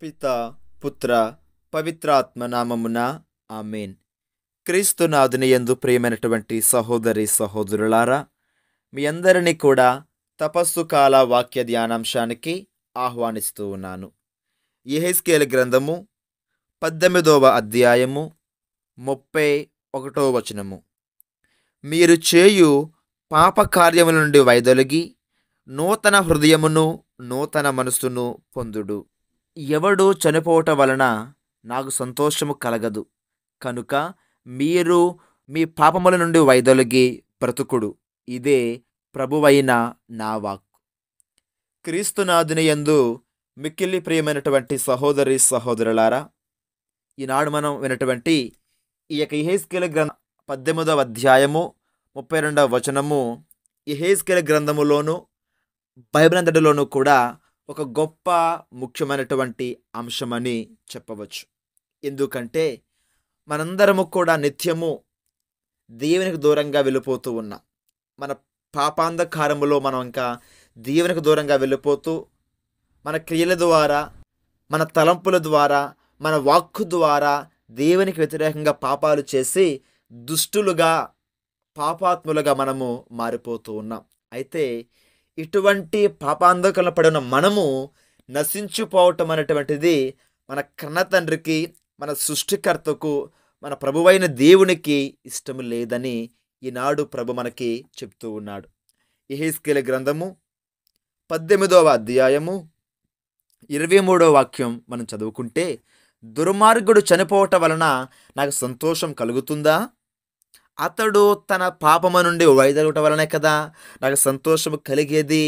పిత పుత్ర పవిత్రాత్మ నామమున ఆమేన్. క్రీస్తునాథుని యందు ప్రియమైనటువంటి సహోదరి సహోదరులారా, మీ అందరినీ కూడా తపస్సు కాల వాక్య ధ్యానాంశానికి ఆహ్వానిస్తూ ఉన్నాను. యెహెజ్కేలు గ్రంథము 18వ అధ్యాయము 31వ వచనము. మీరు చేయు పాప కార్యముల నుండి వైదొలగి నూతన హృదయమును నూతన మనస్సును పొందుడు. ఎవడు చనిపోవటం వలన నాకు సంతోషము కలగదు, కనుక మీరు మీ పాపముల నుండి వైదొలగి బ్రతుకుడు. ఇదే ప్రభువైన నా వాక్కు. క్రీస్తునాథుని యందు మిక్కిలి ప్రియమైనటువంటి సహోదరి సహోదరులారా, ఈనాడు మనం వినటువంటి ఈ యొక్క యెహెజ్కేలు గ్రంథం 18వ అధ్యాయము 32వ వచనము యెహెజ్కేలు గ్రంథములోను బైబిల్ అంతటిలోనూ కూడా ఒక గొప్ప ముఖ్యమైనటువంటి అంశమని చెప్పవచ్చు. ఎందుకంటే మనందరము కూడా నిత్యము దేవునికి దూరంగా వెళ్ళిపోతూ ఉన్నాం. మన పాపాంధకారములో మనం ఇంకా దేవునికి దూరంగా వెళ్ళిపోతూ మన క్రియల ద్వారా, మన తలంపుల ద్వారా, మన వాక్కు ద్వారా దేవునికి వ్యతిరేకంగా పాపాలు చేసి దుష్టులుగా, పాపాత్ములుగా మనము మారిపోతూ ఉన్నాం. అయితే ఇటువంటి పాపాంధకారంలో పడిన మనము నశించిపోవటం అనేటువంటిది మన కన్న తండ్రికి, మన సృష్టికర్తకు, మన ప్రభువైన దేవునికి ఇష్టం లేదని ఈనాడు ప్రభు మనకి చెప్తూ ఉన్నాడు. యెహెజ్కేలు గ్రంథము 18వ అధ్యాయము 23వ వాక్యం మనం చదువుకుంటే, దుర్మార్గుడు చనిపోవటం వలన నాకు సంతోషం కలుగుతుందా? అతడు తన పాపము నుండి వైదొలగటం వలనే కదా నాకు సంతోషము కలిగేది.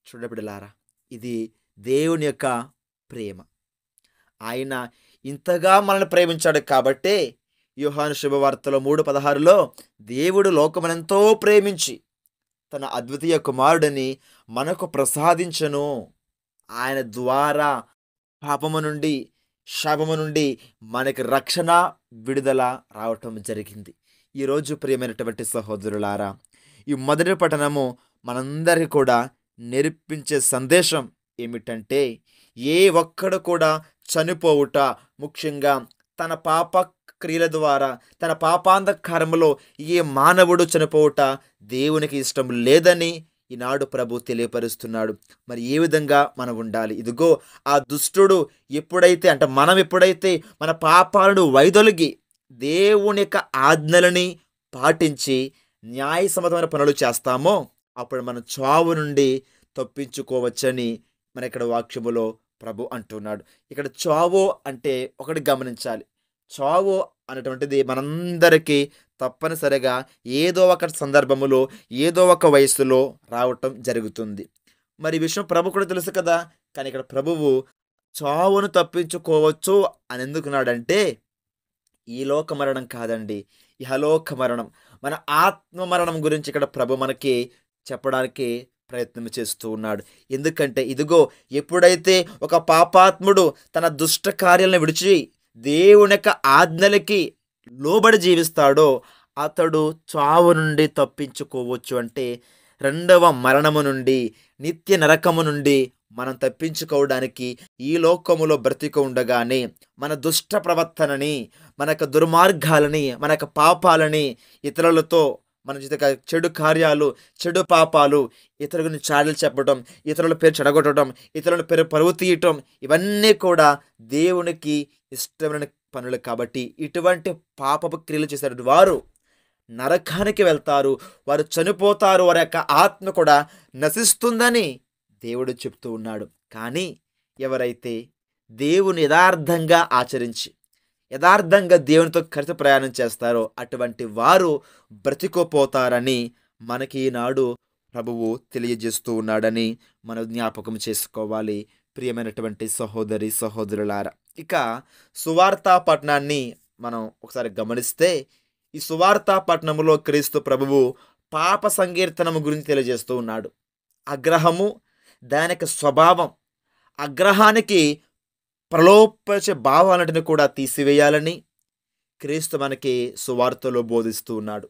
చూడబిడ్డలారా, ఇది దేవుని యొక్క ప్రేమ. ఆయన ఇంతగా మనల్ని ప్రేమించాడు కాబట్టే యోహాను శుభవార్తలో 3:16లో దేవుడు లోకమునెంతో ప్రేమించి తన అద్వితీయ కుమారుడిని మనకు ప్రసాదించను. ఆయన ద్వారా పాపము నుండి, శాపము నుండి మనకి రక్షణ, విడుదల రావటం జరిగింది. ఈరోజు ప్రియమైనటువంటి సహోదరులారా, ఈ మొదటి పఠనము మనందరికీ కూడా నేర్పించే సందేశం ఏమిటంటే, ఏ ఒక్కడు కూడా చనిపోవుట, ముఖ్యంగా తన పాప క్రియల ద్వారా, తన పాపాంధకారములో ఏ మానవుడు చనిపోవుట దేవునికి ఇష్టం లేదని ఈనాడు ప్రభు తెలియపరుస్తున్నాడు. మరి ఏ విధంగా మనం ఉండాలి? ఇదిగో ఆ దుష్టుడు ఎప్పుడైతే, అంటే మనం ఎప్పుడైతే మన పాపాలను వైదొలిగి దేవుని యొక్క ఆజ్ఞలని పాటించి న్యాయసమ్మతమైన పనులు చేస్తామో అప్పుడు మనం చావు నుండి తప్పించుకోవచ్చని మన ఇక్కడ వాక్యములో ప్రభు అంటున్నాడు. ఇక్కడ చావు అంటే ఒకటి గమనించాలి. చావు అనేటువంటిది మనందరికీ తప్పనిసరిగా ఏదో ఒక సందర్భములో, ఏదో ఒక వయసులో రావటం జరుగుతుంది. మరి ఈ విషయం ప్రభు కూడా తెలుసు కదా. కానీ ఇక్కడ ప్రభువు చావును తప్పించుకోవచ్చు అని ఎందుకున్నాడంటే, ఈ లోక మరణం కాదండి, ఇహలోక మరణం, మన ఆత్మ మరణం గురించి ఇక్కడ ప్రభు మనకి చెప్పడానికి ప్రయత్నం చేస్తూ ఉన్నాడు. ఎందుకంటే ఇదిగో ఎప్పుడైతే ఒక పాపాత్ముడు తన దుష్ట కార్యాలను విడిచి దేవుని యొక్క ఆజ్ఞలకి లోబడి జీవిస్తాడో అతడు చావు నుండి తప్పించుకోవచ్చు. అంటే రెండవ మరణము నుండి, నిత్య నరకము నుండి మనం తప్పించుకోవడానికి ఈ లోకములో బ్రతిక ఉండగానే మన దుష్ట ప్రవర్తనని, మన యొక్క దుర్మార్గాలని, మన యొక్క పాపాలని, ఇతరులతో మన చెడు కార్యాలు, చెడు పాపాలు, ఇతరుల గురించి చాడీలు చెప్పడం, ఇతరుల పేరు చెడగొట్టడం, ఇతరుల పేరు పరువు తీయటం, ఇవన్నీ కూడా దేవునికి ఇష్టమైన పనులు. కాబట్టి ఇటువంటి పాపపు క్రియలు చేసే వారు నరకానికి వెళ్తారు, వారు చనిపోతారు, వారి యొక్క ఆత్మ కూడా నశిస్తుందని దేవుడు చెప్తూ ఉన్నాడు. కానీ ఎవరైతే దేవుని యథార్థంగా ఆచరించి, యథార్థంగా దేవునితో కలిసి ప్రయాణం చేస్తారో అటువంటి వారు బ్రతికోపోతారని మనకి ఈనాడు ప్రభువు తెలియజేస్తూ ఉన్నాడని మనం జ్ఞాపకం చేసుకోవాలి. ప్రియమైనటువంటి సహోదరి సహోదరులారా, ఇక సువార్తా పట్టణాన్ని మనం ఒకసారి గమనిస్తే, ఈ సువార్తా పట్టణములో క్రీస్తు ప్రభువు పాప సంకీర్తనము గురించి తెలియజేస్తూ ఉన్నాడు. అగ్రహము, దాని యొక్క స్వభావం, అగ్రహానికి ప్రలోభపరిచే భావాలన్నిటిని కూడా తీసివేయాలని క్రీస్తు మనకి సువార్తలో బోధిస్తూ ఉన్నాడు.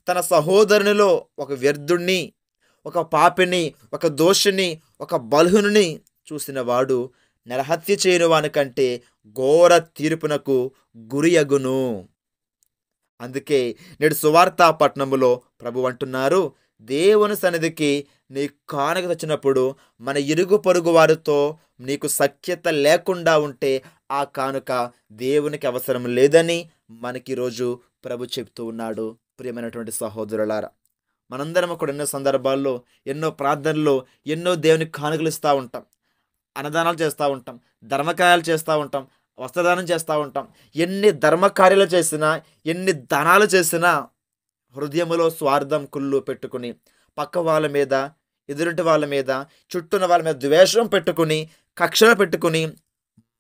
తన సహోదరునిలో ఒక వ్యర్థుణ్ణి, ఒక పాపిని, ఒక దోషిని, ఒక బలహీనుని చూసిన వాడు నరహత్య చేయని వాని కంటే ఘోర తీర్పునకు గురియగును. అందుకే నేడు సువార్త పట్టణములో ప్రభు అంటున్నారు, దేవుని సన్నిధికి నీ కానుక తెచ్చినప్పుడు మన ఇరుగు పొరుగు వారితో నీకు సఖ్యత లేకుండా ఉంటే ఆ కానుక దేవునికి అవసరం లేదని మనకి ఈరోజు ప్రభు చెప్తూ ఉన్నాడు. ప్రియమైనటువంటి సహోదరులారా, మనందరం కూడా ఎన్నో సందర్భాల్లో, ఎన్నో ప్రార్థనలు, ఎన్నో దేవునికి కానుకలు ఇస్తూ ఉంటాం, అన్నదానాలు చేస్తూ ఉంటాం, ధర్మకార్యాలు చేస్తూ ఉంటాం, వస్త్రదానం చేస్తూ ఉంటాం. ఎన్ని ధర్మకార్యాలు చేసినా, ఎన్ని దానాలు చేసినా హృదయములో స్వార్థం కుళ్ళు పెట్టుకుని, పక్క వాళ్ళ మీద, ఎదురింటి వాళ్ళ మీద, చుట్టూన్న వాళ్ళ మీద ద్వేషం పెట్టుకుని, కక్షలు పెట్టుకుని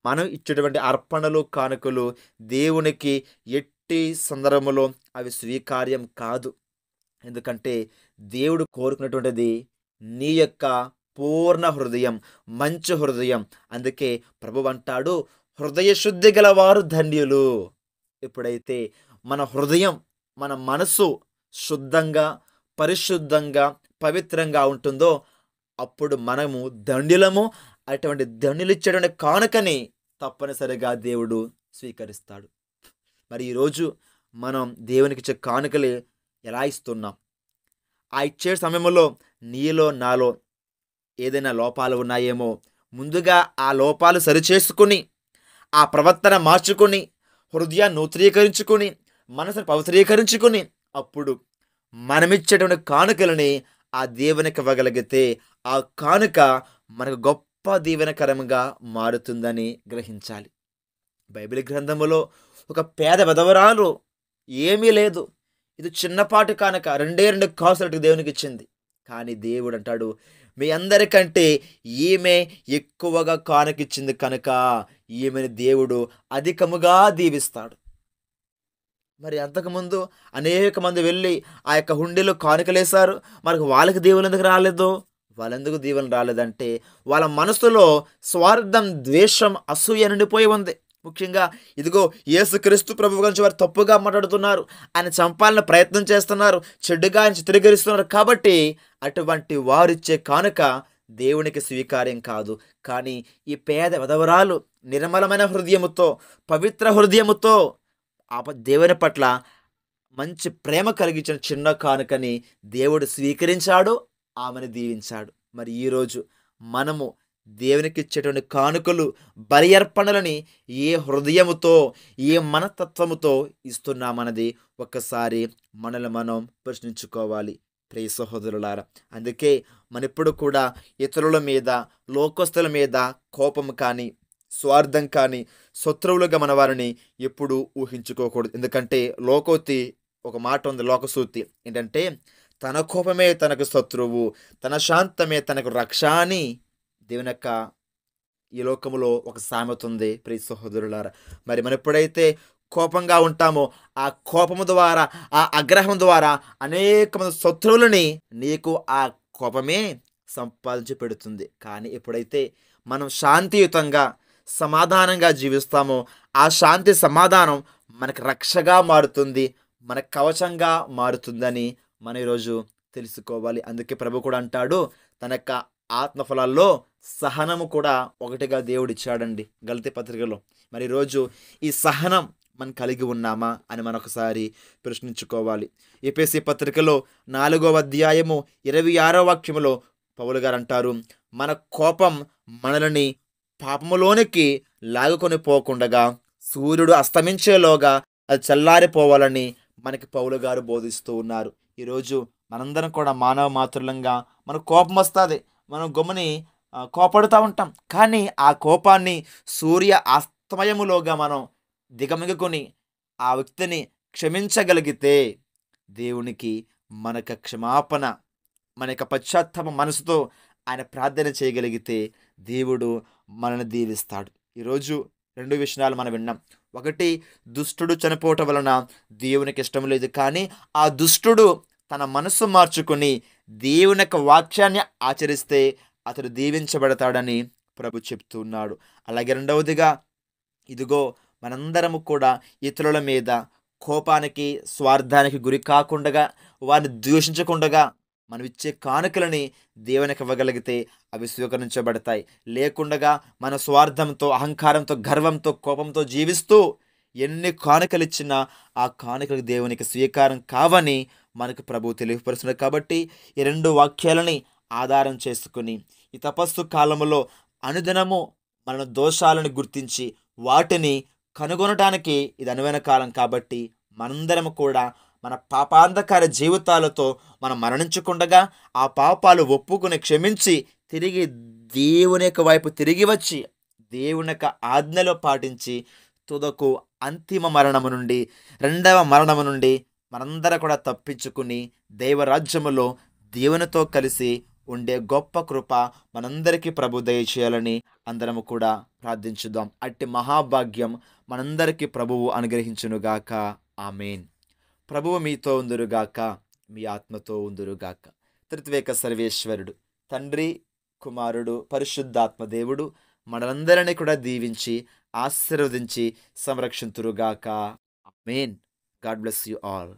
మనం ఇచ్చేటువంటి అర్పణలు, కానుకలు దేవునికి ఎట్టి సందర్భంలో అవి స్వీకార్యం కాదు. ఎందుకంటే దేవుడు కోరుకున్నటువంటిది నీ యొక్క పూర్ణ హృదయం, మంచి హృదయం. అందుకే ప్రభువు అంటాడు, హృదయ శుద్ధి గలవారు ధన్యులు. ఎప్పుడైతే మన హృదయం, మన మనసు శుద్ధంగా, పరిశుద్ధంగా, పవిత్రంగా ఉంటుందో అప్పుడు మనము ధన్యులము. అటువంటి ధన్యులు ఇచ్చేటువంటి కానుకని తప్పనిసరిగా దేవుడు స్వీకరిస్తాడు. మరి ఈరోజు మనం దేవునికి ఇచ్చే కానుకలు ఎలా ఇస్తున్నాం? ఆ ఇచ్చే సమయంలో నీలో నాలో ఏదైనా లోపాలు ఉన్నాయేమో ముందుగా ఆ లోపాలు సరిచేసుకుని, ఆ ప్రవర్తన మార్చుకొని, హృదయాన్ని నూతనీకరించుకొని, మనసును పవిత్రీకరించుకొని అప్పుడు మనమిచ్చేటువంటి కానుకలని ఆ దేవునికి ఇవ్వగలిగితే ఆ కానుక మనకు గొప్ప దీవెనకరంగా మారుతుందని గ్రహించాలి. బైబిల్ గ్రంథములో ఒక పేద విధవరాలు, ఏమీ లేదు, ఇది చిన్నపాటి కానుక, 2 కాసులకు దేవునికి ఇచ్చింది. కానీ దేవుడు అంటాడు, మీ అందరికంటే ఈమె ఎక్కువగా కానుకిచ్చింది కనుక ఈమెను దేవుడు అధికముగా దీవిస్తాడు. మరి అంతకుముందు అనేక మంది వెళ్ళి ఆ యొక్క హుండీలో కానుకలేశారు, మరి వాళ్ళకి దీవెనలు ఎందుకు రాలేదు? వాళ్ళెందుకు దీవెనలు రాలేదంటే వాళ్ళ మనసులో స్వార్థం, ద్వేషం, అసూయ నిండిపోయి ఉంది. ముఖ్యంగా ఇదిగో యేసుక్రీస్తు ప్రభువు గురించి వారు తప్పుగా మాట్లాడుతున్నారు, ఆయన చంపాలని ప్రయత్నం చేస్తున్నారు, చెడ్డుగా ఆయన చిత్రీకరిస్తున్నారు. కాబట్టి అటువంటి వారిచ్చే కానుక దేవునికి స్వీకార్యం కాదు. కానీ ఈ పేద విధవరాలు నిర్మలమైన హృదయముతో, పవిత్ర హృదయముతో దేవుని పట్ల మంచి ప్రేమ కలిగించిన చిన్న కానుకని దేవుడు స్వీకరించాడు, ఆమెను దీవించాడు. మరి ఈరోజు మనము దేవునికి ఇచ్చేటువంటి కానుకలు, బలి అర్పణలని ఏ హృదయముతో, ఏ మనస్తత్వముతో ఇస్తున్నామన్నది ఒక్కసారి మనల్ని మనం ప్రశ్నించుకోవాలి. ప్రియ సహోదరులారా, అందుకే మనెప్పుడు కూడా ఇతరుల మీద, లోకస్తుల మీద కోపం కానీ, స్వార్థం కానీ, శత్రువులుగా మన వారిని ఎప్పుడూ ఊహించుకోకూడదు. ఎందుకంటే లోకోక్తి ఒక మాట ఉంది, లోకసూక్తి ఏంటంటే, తన కోపమే తనకు శత్రువు, తన శాంతమే తనకు రక్ష అని దేవుని యొక్క ఈ లోకములో ఒక సామెత ఉంది. ప్రియ సహోదరులారా, మరి మనం ఎప్పుడైతే కోపంగా ఉంటామో ఆ కోపము ద్వారా, ఆ ఆగ్రహం ద్వారా అనేక మంది శత్రువులని నీకు ఆ కోపమే సంపాదించి పెడుతుంది. కానీ ఎప్పుడైతే మనం శాంతియుతంగా, సమాధానంగా జీవిస్తామో ఆ శాంతి, సమాధానం మనకు రక్షగా మారుతుంది, మన కవచంగా మారుతుందని మనం ఈరోజు తెలుసుకోవాలి. అందుకే ప్రభు కూడా అంటాడు, తన యొక్క ఆత్మఫలాల్లో సహనము కూడా ఒకటిగా దేవుడు ఇచ్చాడండి గలతీ పత్రికలో. మరి ఈరోజు ఈ సహనం మనం కలిగి ఉన్నామా అని మనం ఒకసారి ప్రశ్నించుకోవాలి. ఎఫెసీ పత్రికలో 4వ అధ్యాయము 26వ వాక్యములో పౌలు గారు అంటారు, మన కోపం మనల్ని పాపములోనికి లాగుకొని పోకుండగా సూర్యుడు అస్తమించేలోగా అది చల్లారిపోవాలని మనకి పౌలు గారు బోధిస్తూ ఉన్నారు. ఈరోజు మనందరం కూడా మానవ మాతృలంగా మనకు కోపం వస్తుంది, మనం గమ్ముని కోపడుతూ ఉంటాం. కానీ ఆ కోపాన్ని సూర్య అస్తమయములోగా మనం దిగమిగుకొని ఆ వ్యక్తిని క్షమించగలిగితే దేవునికి మనకు క్షమాపణ, మన యొక్క పశ్చాత్తాప మనసుతో ఆయన ప్రార్థన చేయగలిగితే దేవుడు మనల్ని దీవిస్తాడు. ఈరోజు 2 విషయాలు మనం విన్నాం. ఒకటి, దుష్టుడు చనిపోవటం వలన దేవునికి ఇష్టం లేదు, కానీ ఆ దుష్టుడు తన మనసు మార్చుకొని దేవుని యొక్క వాక్యాన్ని ఆచరిస్తే అతడు దీవించబడతాడని ప్రభు చెప్తున్నాడు. అలాగే రెండవదిగా, ఇదిగో మనందరము కూడా ఇతరుల మీద కోపానికి, స్వార్థానికి గురి కాకుండా, వారిని ద్వేషించకుండా మనం ఇచ్చే కానుకలని దేవునికి ఇవ్వగలిగితే అవి స్వీకరించబడతాయి. లేకుండగా మన స్వార్థంతో, అహంకారంతో, గర్వంతో, కోపంతో జీవిస్తూ ఎన్ని కానుకలిచ్చినా ఆ కానుకలు దేవునికి స్వీకారం కావని మనకు ప్రభువు తెలియపరుస్తున్నాడు. కాబట్టి ఈ 2 వాక్యాలని ఆధారం చేసుకొని ఈ తపస్సు కాలములో అనుదినము మన దోషాలను గుర్తించి వాటిని కనుగొనటానికి ఇది అనువైన కాలం. కాబట్టి మనందరం కూడా మన పాపాంధకార జీవితాలతో మనం మరణించకుండగా ఆ పాపాలు ఒప్పుకుని క్షమించి తిరిగి దేవుని యొక్క వైపు తిరిగి వచ్చి దేవుని యొక్క ఆజ్ఞలో పాటించి తుదకు అంతిమ మరణము నుండి, రెండవ మరణము నుండి మనందరం కూడా తప్పించుకుని దైవరాజ్యములో దేవునితో కలిసి ఉండే గొప్ప కృప మనందరికీ ప్రభు దయచేయాలని అందరము కూడా ప్రార్థించుదాం. అట్టి మహాభాగ్యం మనందరికీ ప్రభువు అనుగ్రహించునుగాక. ఆమేన్. ప్రభువు మీతో ఉందురుగాక, మీ ఆత్మతో ఉందురుగాక. త్రిత్వేక సర్వేశ్వరుడు తండ్రి, కుమారుడు, పరిశుద్ధాత్మ దేవుడు మనందరినీ కూడా దీవించి ఆశీర్వదించి సంరక్షింతురుగాక. Amen. God bless you all.